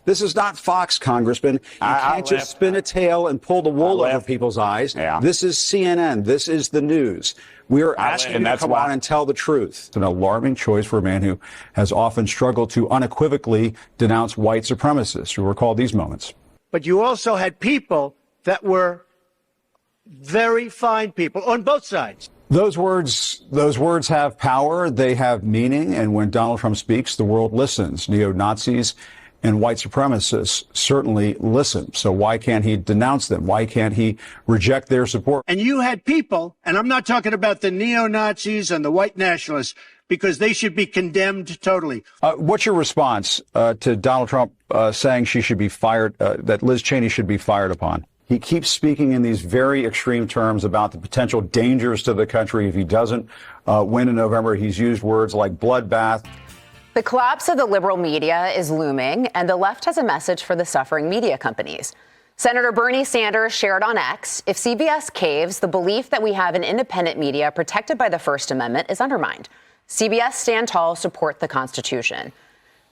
This is not Fox, Congressman. You can't just spin a tail and pull the wool over people's eyes. Yeah. This is CNN. This is the news. We are asking you to come on and tell the truth. It's an alarming choice for a man who has often struggled to unequivocally denounce white supremacists. You recall these moments. But you also had people that were very fine people on both sides. Those words have power. They have meaning. And when Donald Trump speaks, the world listens. Neo-Nazis and white supremacists certainly listen. So why can't he denounce them? Why can't he reject their support? And you had people, and I'm not talking about the neo-Nazis and the white nationalists, because they should be condemned totally. What's your response to Donald Trump saying she should be fired, that Liz Cheney should be fired upon? He keeps speaking in these very extreme terms about the potential dangers to the country if he doesn't win in November. He's used words like bloodbath. The collapse of the liberal media is looming, and the left has a message for the suffering media companies. Senator Bernie Sanders shared on X, if CBS caves, the belief that we have an independent media protected by the First Amendment is undermined. CBS Stand Tall, support the Constitution.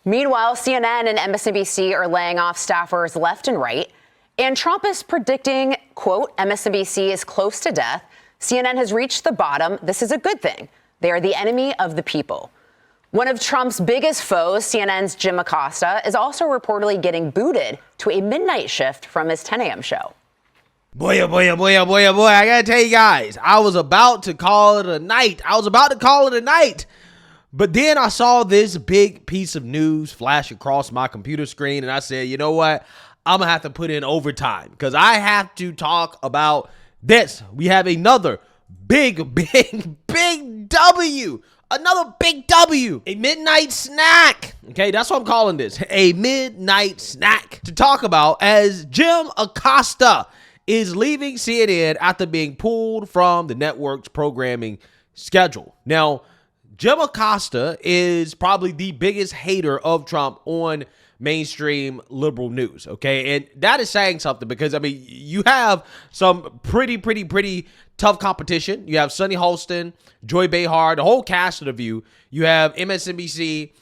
Meanwhile, CNN and MSNBC are laying off staffers left and right. And Trump is predicting, quote, MSNBC is close to death. CNN has reached the bottom. This is a good thing. They are the enemy of the people. One of Trump's biggest foes, CNN's Jim Acosta, is also reportedly getting booted to a midnight shift from his 10 a.m. show. Boy, oh boy, oh boy, oh boy, oh boy. I gotta tell you guys, I was about to call it a night. But then I saw this big piece of news flash across my computer screen, and I said, you know what? I'm going to have to put in overtime because I have to talk about this. We have another big W. Another big W. A midnight snack. Okay, that's what I'm calling this. A midnight snack to talk about as Jim Acosta is leaving CNN after being pulled from the network's programming schedule. Now, Jim Acosta is probably the biggest hater of Trump on mainstream liberal news, okay? And that is saying something because, I mean, you have some pretty tough competition. You have Sonny Holston, Joy Behar, the whole cast of The View. You have MSNBC,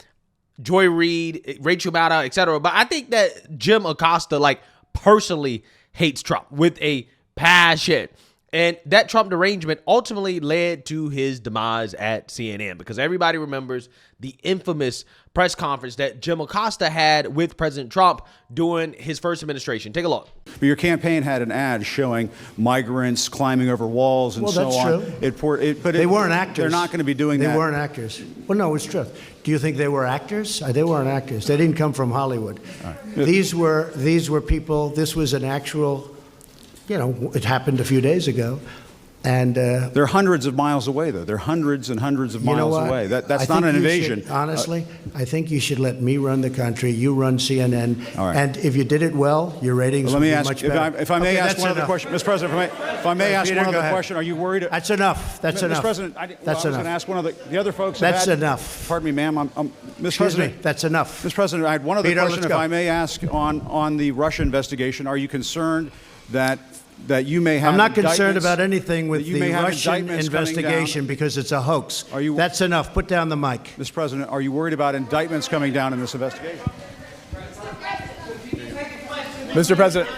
Joy Reid, Rachel Maddow, etc. But I think that Jim Acosta, personally hates Trump with a passion. And that Trump derangement ultimately led to his demise at CNN because everybody remembers the infamous press conference that Jim Acosta had with President Trump during his first administration. Take a look. But your campaign had an ad showing migrants climbing over walls and so on. That's true. But they weren't actors. They're not going to be doing that. They weren't actors. Well, no, it's true. Do you think they were actors? They weren't actors. They didn't come from Hollywood. Right. These were people. This was an actual. It happened a few days ago. And they're hundreds of miles away, though. They're hundreds and hundreds of miles away. That's not an invasion. Honestly, I think you should let me run the country. You run CNN. All right. And if you did it well, your ratings would be much better. If I may ask one other question, Mr. President, if I may ask one other question, are you worried? That's enough. That's enough. Mr. President, I was going to ask one of the other folks. That's enough. Pardon me, ma'am. Mr. President. That's enough. Mr. President, I had one other question, if I may ask, on the Russia investigation. Are you concerned that you may have? I'm not concerned about anything with the Russian investigation because it's a hoax. That's enough. Put down the mic. Mr. President, are you worried about indictments coming down in this investigation? Mr. President.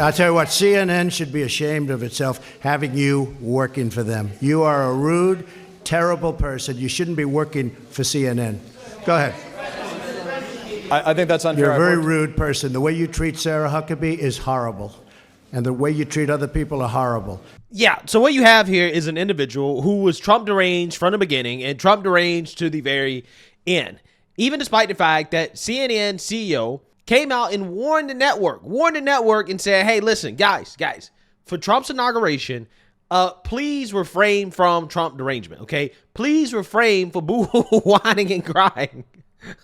I'll tell you what, CNN should be ashamed of itself having you working for them. You are a rude, terrible person. You shouldn't be working for CNN. Go ahead. I think that's unfair. You're a very rude person. The way you treat Sarah Huckabee is horrible. And the way you treat other people are horrible. Yeah, so what you have here is an individual who was Trump deranged from the beginning and Trump deranged to the very end. Even despite the fact that CNN CEO came out and warned the network and said, hey, listen, guys, for Trump's inauguration, please refrain from Trump derangement, okay? Please refrain for boo-hoo whining and crying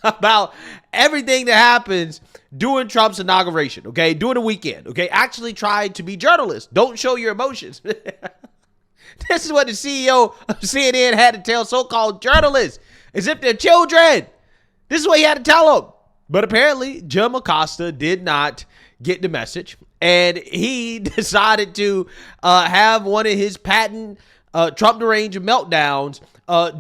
about everything that happens during Trump's inauguration, okay? During the weekend, okay? Actually try to be journalists. Don't show your emotions. This is what the CEO of CNN had to tell so-called journalists as if they're children. This is what he had to tell them. But apparently, Jim Acosta did not get the message, and he decided to have one of his patent Trump deranged meltdowns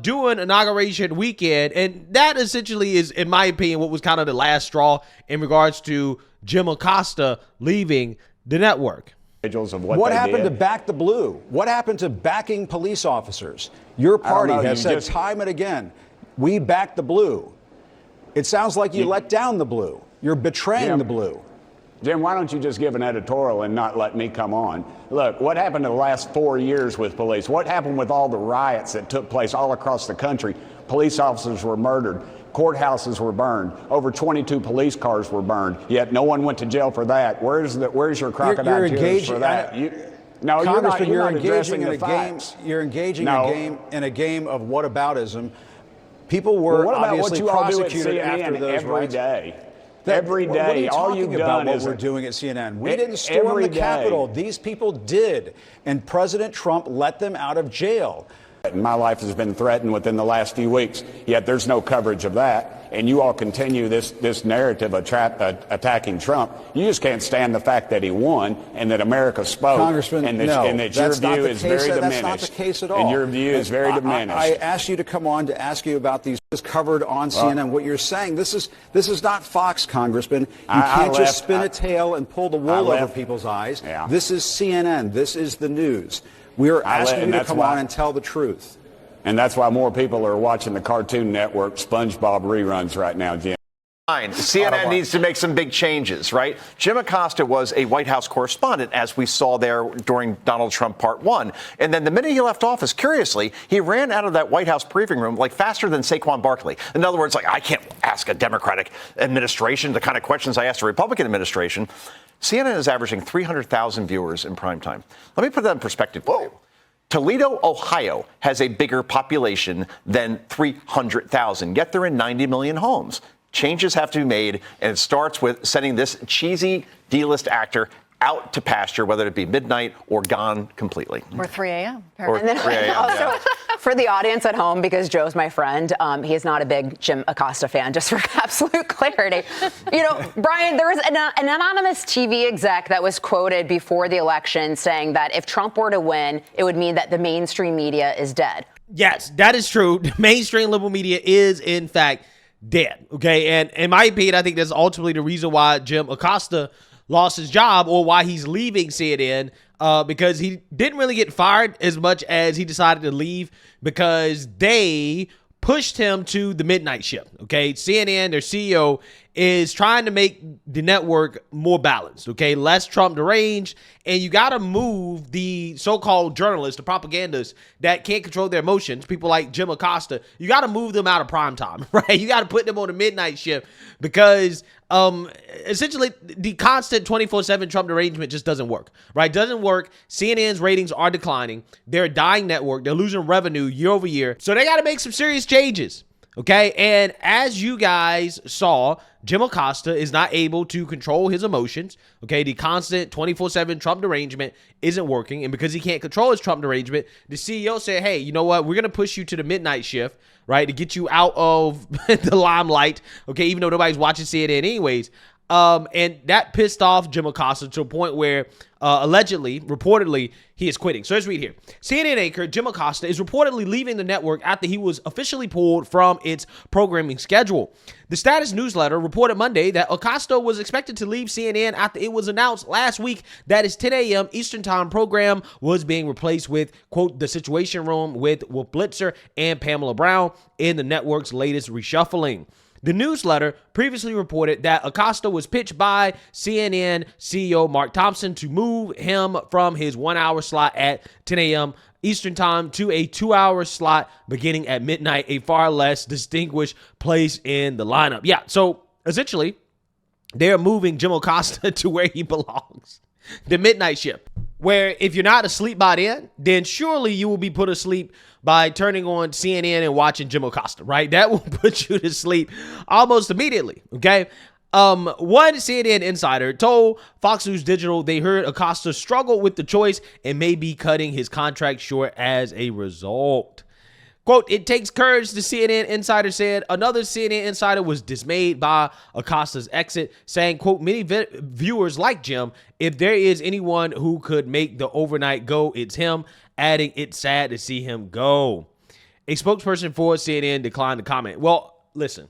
doing inauguration weekend. And that essentially is, in my opinion, what was kind of the last straw in regards to Jim Acosta leaving the network. What happened to back the blue? What happened to backing police officers? Your party has said time and again, we back the blue. It sounds like you let down the blue. You're betraying the blue. Jim, why don't you just give an editorial and not let me come on? Look, what happened in the last 4 years with police? What happened with all the riots that took place all across the country? Police officers were murdered. Courthouses were burned. Over 22 police cars were burned. Yet no one went to jail for that. Where's your crocodile tears for that? No, Congressman, you're not engaging in a game. You're engaging in a game of whataboutism. People were obviously prosecuted after those every day. Every day, all you've done is what we're doing at CNN. We didn't storm the Capitol. These people did, and President Trump let them out of jail. My life has been threatened within the last few weeks, yet there's no coverage of that. And you all continue this narrative of attacking Trump. You just can't stand the fact that he won and that America spoke. Congressman, and that your view is very diminished. That's not the case at all. And your view is very diminished. I asked you to come on to ask you about these covered on CNN. What you're saying, this is not Fox, Congressman. You can't just spin a tail and pull the wool over people's eyes. Yeah. This is CNN. This is the news. We're asking you to come on and tell the truth. And that's why more people are watching the Cartoon Network SpongeBob reruns right now, Jim. CNN needs to make some big changes, right? Jim Acosta was a White House correspondent, as we saw there during Donald Trump Part 1. And then the minute he left office, curiously, he ran out of that White House briefing room like faster than Saquon Barkley. In other words, like, I can't ask a Democratic administration the kind of questions I asked a Republican administration. CNN is averaging 300,000 viewers in prime time. Let me put that in perspective for you. Toledo, Ohio has a bigger population than 300,000, yet they're in 90 million homes. Changes have to be made, and it starts with sending this cheesy D-list actor out to pasture, whether it be midnight or gone completely. Or 3 a.m. Or 3 a.m. Also, for the audience at home, because Joe's my friend, he is not a big Jim Acosta fan, just for absolute clarity. You know, Brian, there was an anonymous TV exec that was quoted before the election saying that if Trump were to win, it would mean that the mainstream media is dead. Yes, that is true. The mainstream liberal media is, in fact, dead. Okay. And in my opinion, I think that's ultimately the reason why Jim Acosta lost his job, or why he's leaving CNN, because he didn't really get fired as much as he decided to leave because they pushed him to the midnight shift. Okay. CNN, their CEO, is trying to make the network more balanced. Okay. Less Trump deranged. And you got to move the so-called journalists, the propagandists that can't control their emotions, people like Jim Acosta. You got to move them out of prime time, right? You got to put them on the midnight shift because essentially the constant 24/7 Trump derangement just doesn't work, right? Doesn't work. CNN's ratings are declining. They're a dying network. They're losing revenue year over year. So they got to make some serious changes. Okay, and as you guys saw, Jim Acosta is not able to control his emotions. Okay, the constant 24/7 Trump derangement isn't working, and because he can't control his Trump derangement, the CEO said, hey, you know what, we're going to push you to the midnight shift, right, to get you out of the limelight, okay, even though nobody's watching CNN anyways. And that pissed off Jim Acosta to a point where allegedly, reportedly, he is quitting. So let's read here. CNN anchor Jim Acosta is reportedly leaving the network after he was officially pulled from its programming schedule. The Status newsletter reported Monday that Acosta was expected to leave CNN after it was announced last week that his 10 a.m. Eastern Time program was being replaced with, quote, The Situation Room with Blitzer and Pamela Brown in the network's latest reshuffling. The newsletter previously reported that Acosta was pitched by CNN CEO Mark Thompson to move him from his 1 hour slot at 10 a.m. Eastern Time to a 2 hour slot beginning at midnight, a far less distinguished place in the lineup. Yeah, so essentially, they're moving Jim Acosta to where he belongs, the midnight shift, where if you're not asleep by then surely you will be put asleep by turning on CNN and watching Jim Acosta, right? That will put you to sleep almost immediately, okay? One CNN insider told Fox News Digital they heard Acosta struggle with the choice and may be cutting his contract short as a result. Quote, it takes courage, the CNN insider said. Another CNN insider was dismayed by Acosta's exit, saying, quote, many viewers like Jim. If there is anyone who could make the overnight go, it's him, adding, it's sad to see him go. A spokesperson for CNN declined to comment. Well, listen,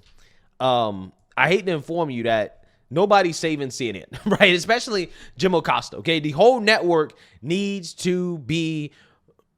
I hate to inform you that nobody's saving CNN, right? Especially Jim Acosta, okay? The whole network needs to be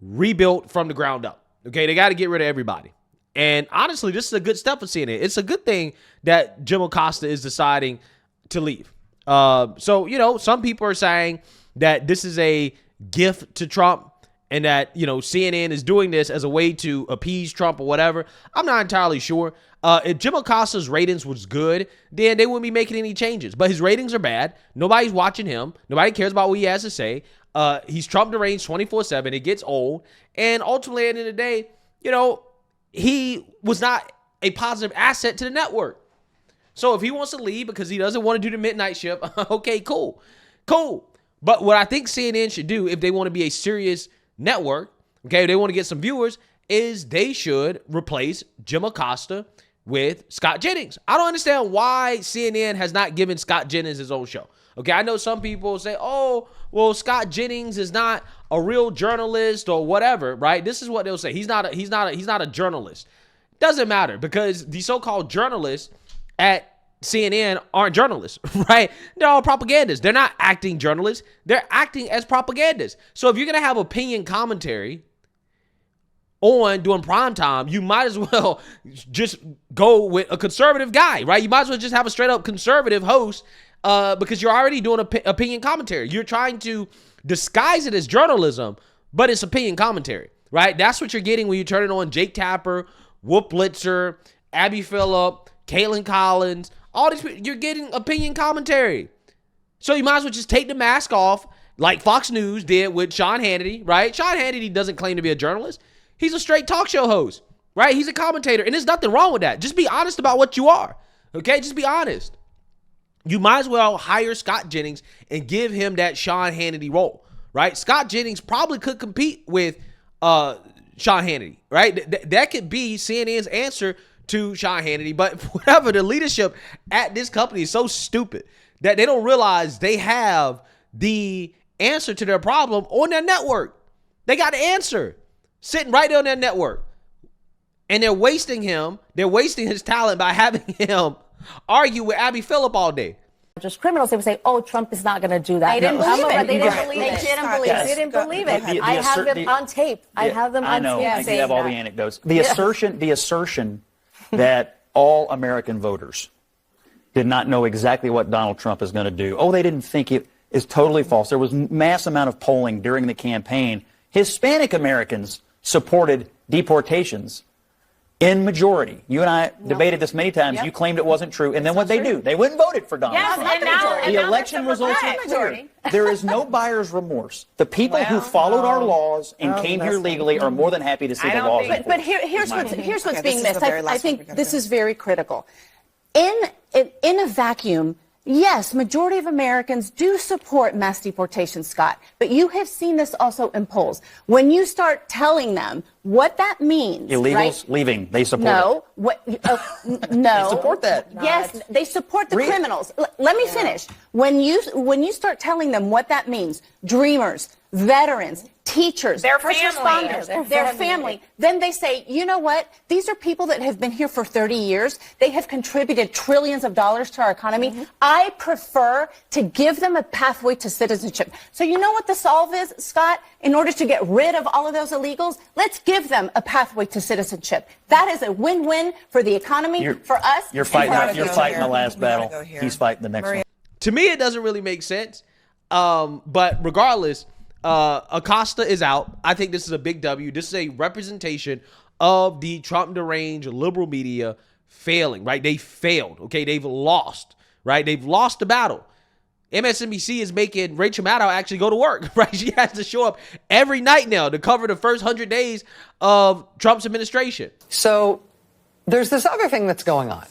rebuilt from the ground up, okay? They got to get rid of everybody. And honestly, this is a good step for CNN. It's a good thing that Jim Acosta is deciding to leave. So, you know, some people are saying that this is a gift to Trump and that, you know, CNN is doing this as a way to appease Trump or whatever. I'm not entirely sure. If Jim Acosta's ratings was good, then they wouldn't be making any changes. But his ratings are bad. Nobody's watching him. Nobody cares about what he has to say. He's Trump deranged 24/7. It gets old. And ultimately, at the end of the day, you know, he was not a positive asset to the network. So if he wants to leave because he doesn't want to do the midnight shift, okay, cool. But what I think CNN should do if they want to be a serious network, okay, if they want to get some viewers, is they should replace Jim Acosta with Scott Jennings. I don't understand why CNN has not given Scott Jennings his own show. Okay, I know some people say, oh, well, Scott Jennings is not a real journalist or whatever, right? This is what they'll say. He's not a journalist. Doesn't matter because the so-called journalists at CNN aren't journalists, right? They're all propagandists. They're not acting journalists. They're acting as propagandists. So if you're going to have opinion commentary on during prime time, you might as well just go with a conservative guy, right? You might as well just have a straight up conservative host because you're already doing opinion commentary. You're trying to disguise it as journalism, but it's opinion commentary, right? That's what you're getting when you turn it on Jake Tapper, Whoop Blitzer, Abby Phillip, Caitlin Collins, all these people. You're getting opinion commentary. So you might as well just take the mask off like Fox News did with Sean Hannity, right? Sean Hannity doesn't claim to be a journalist. He's a straight talk show host, right? He's a commentator, and there's nothing wrong with that. Just be honest about what you are, okay? Just be honest. You might as well hire Scott Jennings and give him that Sean Hannity role, right? Scott Jennings probably could compete with Sean Hannity, right? That could be CNN's answer to Sean Hannity, but whatever, the leadership at this company is so stupid that they don't realize they have the answer to their problem on their network. They got the answer sitting right on their network, and they're wasting him. They're wasting his talent by having him argue with Abby Phillip all day. Just criminals, they would say, oh, Trump is not going to do that. They didn't believe it. They didn't believe it. I have them on tape. I have them on tape. I know. You have all the anecdotes. The assertion that all American voters did not know exactly what Donald Trump is going to do. Oh, they didn't think it is totally false. There was mass amount of polling during the campaign. Hispanic Americans supported deportations in majority. You and I debated this many times. Yep. You claimed it wasn't true. And then what they do? They went and voted for Donald Trump. And the election results are clear. There is no buyer's remorse. The people who followed our laws and came here legally are more than happy to see the laws. But here's what's being missed. I think this is very critical. In a vacuum, yes, majority of Americans do support mass deportation, Scott. But you have seen this also in polls. When you start telling them what that means, illegals leaving, they support it. No. They support that. Yes, they support the criminals. Let me finish. When you start telling them what that means, dreamers, veterans, teachers, their first responders, their family, then they say, you know what? These are people that have been here for 30 years. They have contributed trillions of dollars to our economy. Mm-hmm. I prefer to give them a pathway to citizenship. So you know what the solve is, Scott? In order to get rid of all of those illegals, let's give them a pathway to citizenship. That is a win-win for the economy, for us. You're fighting the last battle. He's fighting the next one. To me, it doesn't really make sense. But regardless, Acosta is out. I think this is a big W. This is a representation of the Trump deranged liberal media failing, right? They failed, okay? They've lost, right? They've lost the battle. MSNBC is making Rachel Maddow actually go to work, right? She has to show up every night now to cover the first 100 days of Trump's administration. So there's this other thing that's going on,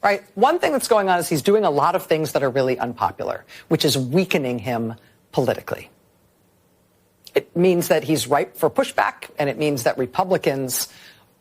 right? One thing that's going on is he's doing a lot of things that are really unpopular, which is weakening him politically. It means that he's ripe for pushback, and it means that Republicans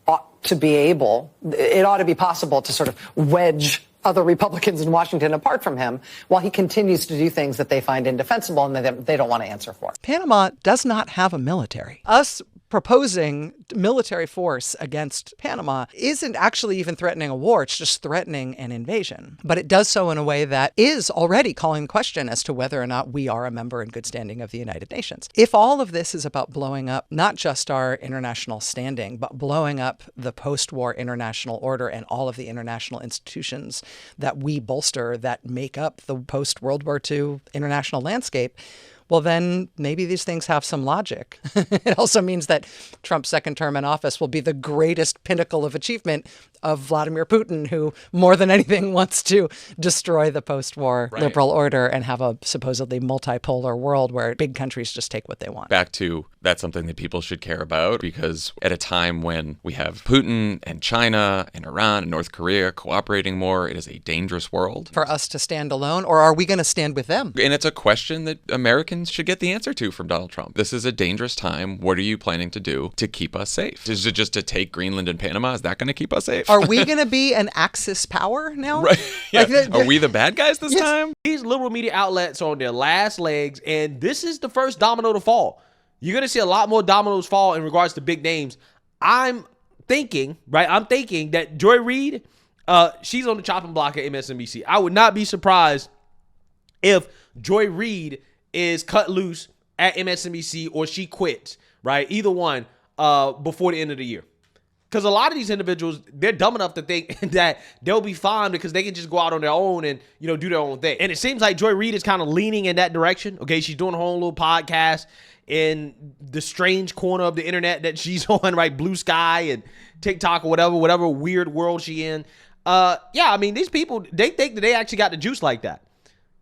ought to be possible to sort of wedge other Republicans in Washington apart from him while he continues to do things that they find indefensible and that they don't want to answer for. Panama does not have a military. Us proposing military force against Panama isn't actually even threatening a war. It's just threatening an invasion. But it does so in a way that is already calling question as to whether or not we are a member in good standing of the United Nations. If all of this is about blowing up not just our international standing, but blowing up the post-war international order and all of the international institutions that we bolster that make up the post-World War II international landscape, well, then maybe these things have some logic. It also means that Trump's second term in office will be the greatest pinnacle of achievement of Vladimir Putin, who more than anything wants to destroy the post-war liberal order and have a supposedly multipolar world where big countries just take what they want. Back to that's something that people should care about, because at a time when we have Putin and China and Iran and North Korea cooperating more, it is a dangerous world. For us to stand alone, or are we going to stand with them? And it's a question that Americans should get the answer to from Donald Trump. This is a dangerous time. What are you planning to do to keep us safe? Is it just to take Greenland and Panama? Is that going to keep us safe? Are we going to be an Axis power now? Right. Yeah. Are we the bad guys this time? These liberal media outlets are on their last legs, and this is the first domino to fall. You're going to see a lot more dominoes fall in regards to big names. I'm thinking that Joy Reid, she's on the chopping block at MSNBC. I would not be surprised if Joy Reid is cut loose at MSNBC or she quits, right? Either one before the end of the year. Because a lot of these individuals, they're dumb enough to think that they'll be fine because they can just go out on their own and, do their own thing. And it seems like Joy Reid is kind of leaning in that direction. Okay, she's doing her own little podcast in the strange corner of the internet that she's on, right? Blue Sky and TikTok or whatever weird world she in. These people, they think that they actually got the juice like that.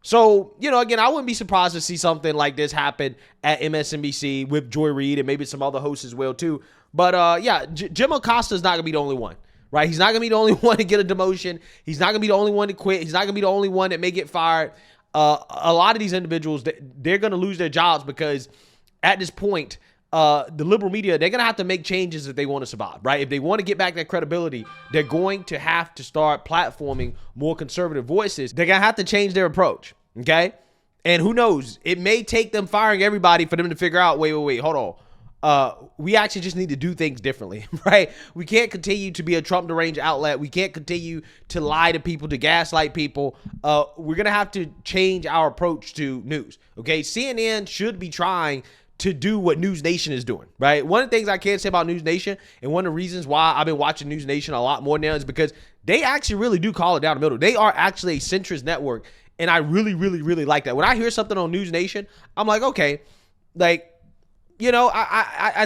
So, again, I wouldn't be surprised to see something like this happen at MSNBC with Joy Reid and maybe some other hosts as well, too. But, Jim Acosta is not going to be the only one, right? He's not going to be the only one to get a demotion. He's not going to be the only one to quit. He's not going to be the only one that may get fired. A lot of these individuals, they're going to lose their jobs because at this point, the liberal media, they're going to have to make changes if they want to survive, right? If they want to get back that credibility, they're going to have to start platforming more conservative voices. They're going to have to change their approach, okay? And who knows? It may take them firing everybody for them to figure out, wait, hold on. We actually just need to do things differently, right? We can't continue to be a Trump deranged outlet. We can't continue to lie to people, to gaslight people. We're going to have to change our approach to news, okay? CNN should be trying to do what News Nation is doing, right? One of the things I can say about News Nation, and one of the reasons why I've been watching News Nation a lot more now, is because they actually really do call it down the middle. They are actually a centrist network, and I really, really, really like that. When I hear something on News Nation, I'm like, okay, I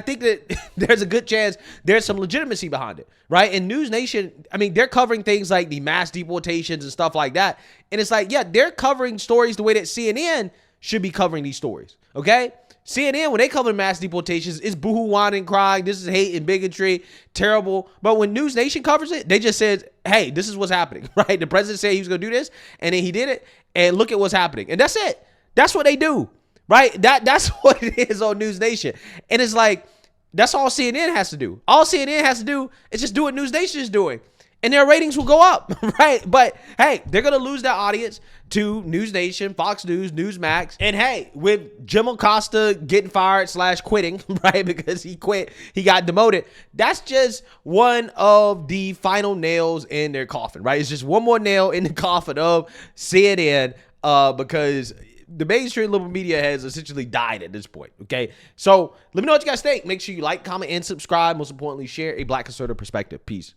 think that there's a good chance there's some legitimacy behind it, right? And News Nation, they're covering things like the mass deportations and stuff like that. And it's like, yeah, they're covering stories the way that CNN should be covering these stories, okay? CNN, when they cover mass deportations, it's boohoo, whining, crying. This is hate and bigotry, terrible. But when News Nation covers it, they just said, hey, this is what's happening, right? The president said he was going to do this, and then he did it, and look at what's happening. And that's it. That's what they do, right? That's what it is on News Nation. And it's like, that's all CNN has to do. All CNN has to do is just do what News Nation is doing, and their ratings will go up, right? But, hey, they're going to lose their audience to News Nation, Fox News, Newsmax. And, hey, with Jim Acosta getting fired / quitting, right, because he quit, he got demoted, that's just one of the final nails in their coffin, right? It's just one more nail in the coffin of CNN because the mainstream liberal media has essentially died at this point, okay? So let me know what you guys think. Make sure you like, comment, and subscribe. Most importantly, share a Black conservative perspective. Peace.